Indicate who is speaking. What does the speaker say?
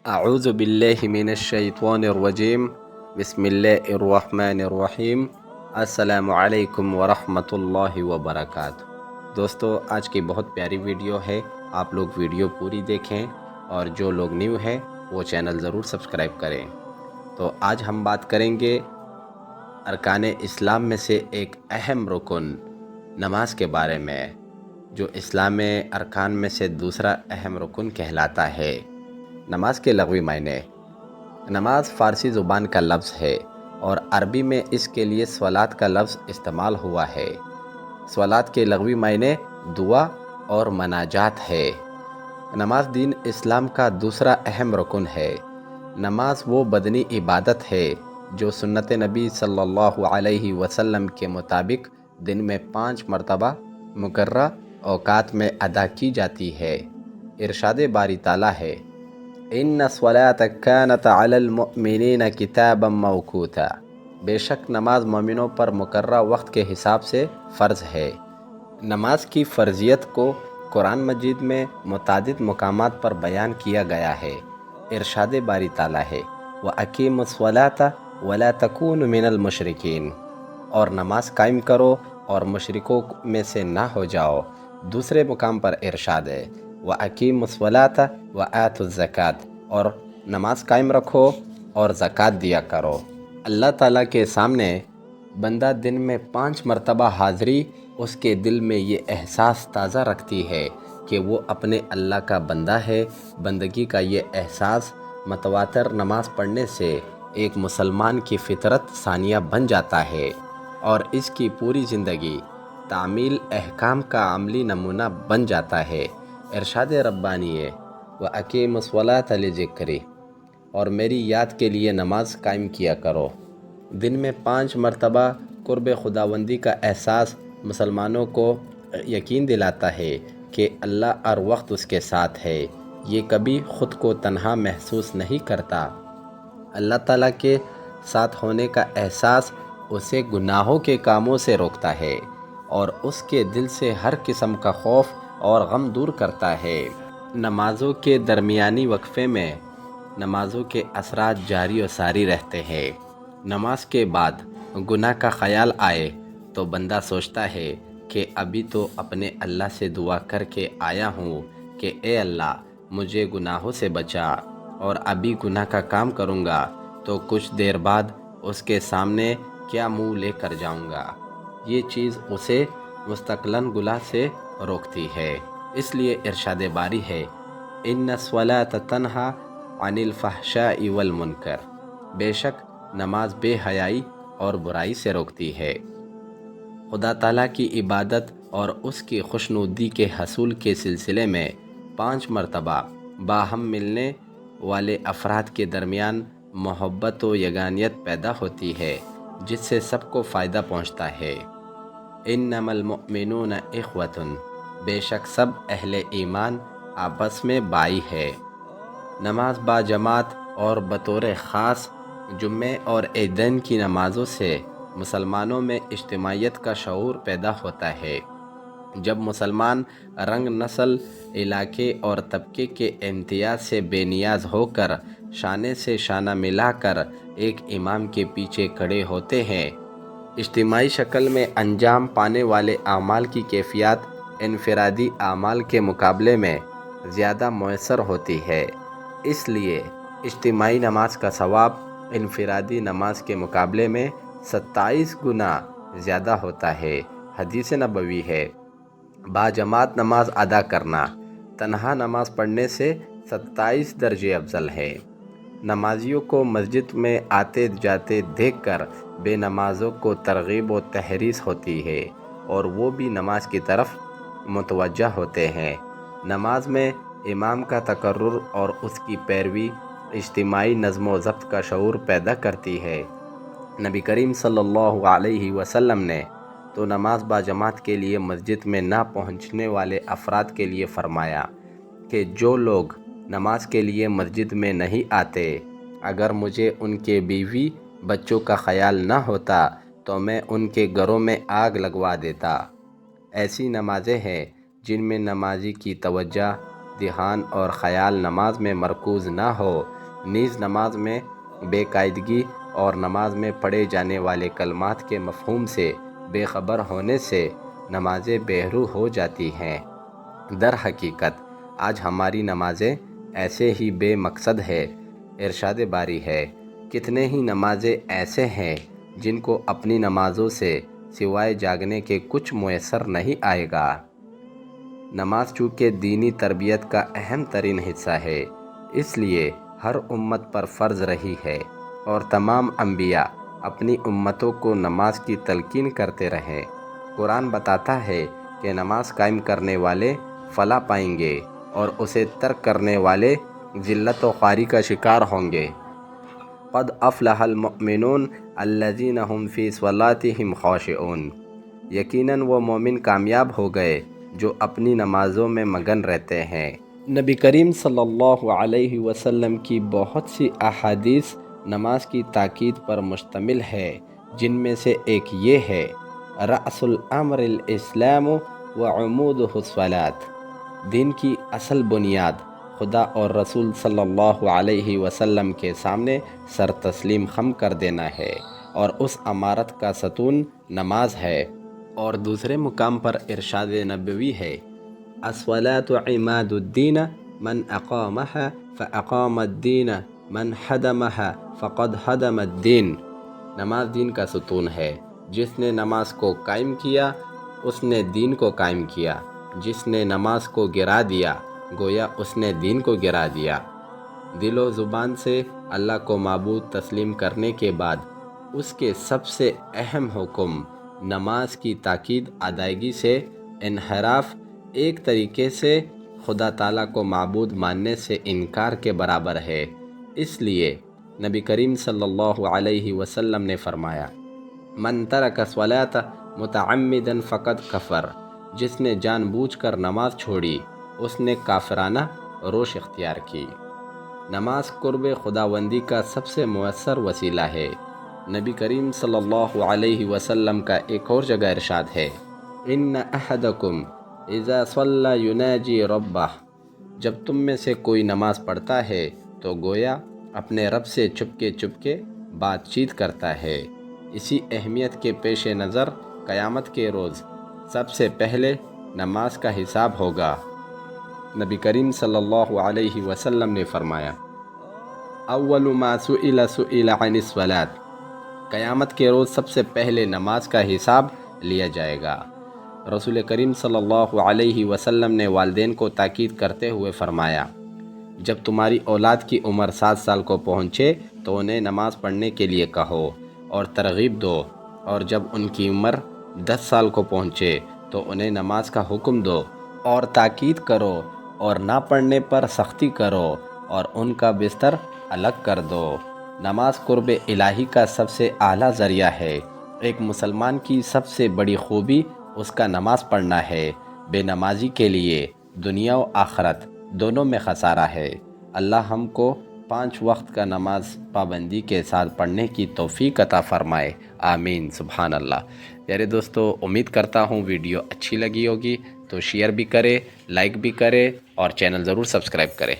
Speaker 1: اعوذ باللہ من الشیطان الرجیم بسم اللہ الرحمن الرحیم السلام علیکم ورحمۃ اللہ وبرکاتہ۔ دوستو، آج کی بہت پیاری ویڈیو ہے، آپ لوگ ویڈیو پوری دیکھیں اور جو لوگ نیو ہیں وہ چینل ضرور سبسکرائب کریں۔ تو آج ہم بات کریں گے ارکان اسلام میں سے ایک اہم رکن نماز کے بارے میں، جو اسلام میں ارکان میں سے دوسرا اہم رکن کہلاتا ہے۔ نماز کے لغوی معنی۔ نماز فارسی زبان کا لفظ ہے اور عربی میں اس کے لیے صلاۃ کا لفظ استعمال ہوا ہے۔ صلاۃ کے لغوی معنی دعا اور مناجات ہے۔ نماز دین اسلام کا دوسرا اہم رکن ہے۔ نماز وہ بدنی عبادت ہے جو سنت نبی صلی اللہ علیہ وسلم کے مطابق دن میں 5 مرتبہ مقررہ اوقات میں ادا کی جاتی ہے۔ ارشاد باری تعالیٰ ہے، ان الصلاۃ کانت علی المؤمنین کتابا موقوتا، بے شک نماز مومنوں پر مقررہ وقت کے حساب سے فرض ہے۔ نماز کی فرضیت کو قرآن مجید میں متعدد مقامات پر بیان کیا گیا ہے۔ ارشاد باری تعالیٰ ہے، وَأَقِیمُوا الصَّلَاةَ وَلَا تَکُونُوا مِنَ الْمُشْرِکِینَ، اور نماز قائم کرو اور مشرکوں میں سے نہ ہو جاؤ۔ دوسرے مقام پر ارشاد ہے، وَأَقِیمُوا الصَّلَاةَ وَآتُوا الزَّکَاةَ، اور نماز قائم رکھو اور زکوٰۃ دیا کرو۔ اللہ تعالیٰ کے سامنے بندہ دن میں 5 مرتبہ حاضری اس کے دل میں یہ احساس تازہ رکھتی ہے کہ وہ اپنے اللہ کا بندہ ہے۔ بندگی کا یہ احساس متواتر نماز پڑھنے سے ایک مسلمان کی فطرت ثانیہ بن جاتا ہے اور اس کی پوری زندگی تعمیل احکام کا عملی نمونہ بن جاتا ہے۔ ارشاد ربانی ہے، وَأَقِیمُوا الصَّلَاةَ لِذِکْرِی، اور میری یاد کے لیے نماز قائم کیا کرو۔ دن میں 5 مرتبہ قرب خداوندی کا احساس مسلمانوں کو یقین دلاتا ہے کہ اللہ ہر وقت اس کے ساتھ ہے۔ یہ کبھی خود کو تنہا محسوس نہیں کرتا۔ اللہ تعالیٰ کے ساتھ ہونے کا احساس اسے گناہوں کے کاموں سے روکتا ہے اور اس کے دل سے ہر قسم کا خوف اور غم دور کرتا ہے۔ نمازوں کے درمیانی وقفے میں نمازوں کے اثرات جاری و ساری رہتے ہیں۔ نماز کے بعد گناہ کا خیال آئے تو بندہ سوچتا ہے کہ ابھی تو اپنے اللہ سے دعا کر کے آیا ہوں کہ اے اللہ مجھے گناہوں سے بچا، اور ابھی گناہ کا کام کروں گا تو کچھ دیر بعد اس کے سامنے کیا منہ لے کر جاؤں گا۔ یہ چیز اسے مستقلاً گناہ سے روکتی ہے۔ اس لیے ارشاد باری ہے، ان الصلاۃ تنہی عن الفحشاء والمنکر، بے شک نماز بے حیائی اور برائی سے روکتی ہے۔ خدا تعالیٰ کی عبادت اور اس کی خوشنودی کے حصول کے سلسلے میں 5 مرتبہ باہم ملنے والے افراد کے درمیان محبت و یگانیت پیدا ہوتی ہے جس سے سب کو فائدہ پہنچتا ہے۔ انما المؤمنون اخوۃ، بے شک سب اہل ایمان آپس میں بھائی ہے۔ نماز با جماعت اور بطور خاص جمعے اور عیدین کی نمازوں سے مسلمانوں میں اجتماعیت کا شعور پیدا ہوتا ہے۔ جب مسلمان رنگ، نسل، علاقے اور طبقے کے امتیاز سے بے نیاز ہو کر شانے سے شانہ ملا کر ایک امام کے پیچھے کھڑے ہوتے ہیں، اجتماعی شکل میں انجام پانے والے اعمال کی کیفیت انفرادی اعمال کے مقابلے میں زیادہ مؤثر ہوتی ہے۔ اس لیے اجتماعی نماز کا ثواب انفرادی نماز کے مقابلے میں 27 گنا زیادہ ہوتا ہے۔ حدیث نبوی ہے، با جماعت نماز ادا کرنا تنہا نماز پڑھنے سے 27 درجے افضل ہے۔ نمازیوں کو مسجد میں آتے جاتے دیکھ کر بے نمازوں کو ترغیب و تحریض ہوتی ہے اور وہ بھی نماز کی طرف متوجہ ہوتے ہیں۔ نماز میں امام کا تقرر اور اس کی پیروی اجتماعی نظم و ضبط کا شعور پیدا کرتی ہے۔ نبی کریم صلی اللہ علیہ وسلم نے تو نماز با جماعت کے لیے مسجد میں نہ پہنچنے والے افراد کے لیے فرمایا کہ جو لوگ نماز کے لیے مسجد میں نہیں آتے، اگر مجھے ان کے بیوی بچوں کا خیال نہ ہوتا تو میں ان کے گھروں میں آگ لگوا دیتا۔ ایسی نمازیں ہیں جن میں نمازی کی توجہ دھیان اور خیال نماز میں مرکوز نہ ہو، نیز نماز میں بے قاعدگی اور نماز میں پڑھے جانے والے کلمات کے مفہوم سے بے خبر ہونے سے نمازیں بےروح ہو جاتی ہیں۔ در حقیقت آج ہماری نمازیں ایسے ہی بے مقصد ہے۔ ارشاد باری ہے، کتنے ہی نمازیں ایسے ہیں جن کو اپنی نمازوں سے سوائے جاگنے کے کچھ میسر نہیں آئے گا۔ نماز چونکہ دینی تربیت کا اہم ترین حصہ ہے، اس لیے ہر امت پر فرض رہی ہے اور تمام انبیاء اپنی امتوں کو نماز کی تلقین کرتے رہے۔ قرآن بتاتا ہے کہ نماز قائم کرنے والے فلاح پائیں گے اور اسے ترک کرنے والے ذلت و خواری کا شکار ہوں گے۔ قد افلح المؤمنون الذین هم فی صلاتهم خاشعون، یقیناً وہ مومن کامیاب ہو گئے جو اپنی نمازوں میں مگن رہتے ہیں۔ نبی کریم صلی اللہ علیہ وسلم کی بہت سی احادیث نماز کی تاکید پر مشتمل ہے، جن میں سے ایک یہ ہے، رأس الامر الاسلام وعمودہ الصلاۃ، دین کی اصل بنیاد خدا اور رسول صلی اللہ علیہ وسلم کے سامنے سر تسلیم خم کر دینا ہے، اور اس عمارت کا ستون نماز ہے۔ اور دوسرے مقام پر ارشاد نبوی ہے، الصلاۃ عماد الدین من اقامها فاقام الدین من حدمها فقد حدم الدین، نماز دین کا ستون ہے، جس نے نماز کو قائم کیا اس نے دین کو قائم کیا، جس نے نماز کو گرا دیا گویا اس نے دین کو گرا دیا۔ دل و زبان سے اللہ کو معبود تسلیم کرنے کے بعد اس کے سب سے اہم حکم نماز کی تاکید ادائیگی سے انحراف ایک طریقے سے خدا تعالیٰ کو معبود ماننے سے انکار کے برابر ہے۔ اس لیے نبی کریم صلی اللہ علیہ وسلم نے فرمایا، من ترک الصلاۃ متعمدا فقد کفر، جس نے جان بوجھ کر نماز چھوڑی اس نے کافرانہ روش اختیار کی۔ نماز قرب خداوندی کا سب سے مؤثر وسیلہ ہے۔ نبی کریم صلی اللہ علیہ وسلم کا ایک اور جگہ ارشاد ہے، ان احدکم اذا صلی یناجی ربہ، جب تم میں سے کوئی نماز پڑھتا ہے تو گویا اپنے رب سے چپکے بات چیت کرتا ہے۔ اسی اہمیت کے پیش نظر قیامت کے روز سب سے پہلے نماز کا حساب ہوگا۔ نبی کریم صلی اللہ علیہ وسلم نے فرمایا، اول ما سئل عن الصلاۃ، قیامت کے روز سب سے پہلے نماز کا حساب لیا جائے گا۔ رسول کریم صلی اللہ علیہ وسلم نے والدین کو تاکید کرتے ہوئے فرمایا، جب تمہاری اولاد کی عمر 7 سال کو پہنچے تو انہیں نماز پڑھنے کے لیے کہو اور ترغیب دو، اور جب ان کی عمر 10 سال کو پہنچے تو انہیں نماز کا حکم دو اور تاکید کرو اور نہ پڑھنے پر سختی کرو اور ان کا بستر الگ کر دو۔ نماز قرب الہی کا سب سے اعلیٰ ذریعہ ہے۔ ایک مسلمان کی سب سے بڑی خوبی اس کا نماز پڑھنا ہے۔ بے نمازی کے لیے دنیا و آخرت دونوں میں خسارہ ہے۔ اللہ ہم کو 5 وقت کا نماز پابندی کے ساتھ پڑھنے کی توفیق عطا فرمائے، آمین، سبحان اللہ۔ پیارے دوستو، امید کرتا ہوں ویڈیو اچھی لگی ہوگی، تو شیئر بھی کرے، لائک بھی کرے اور چینل ضرور سبسکرائب کرے۔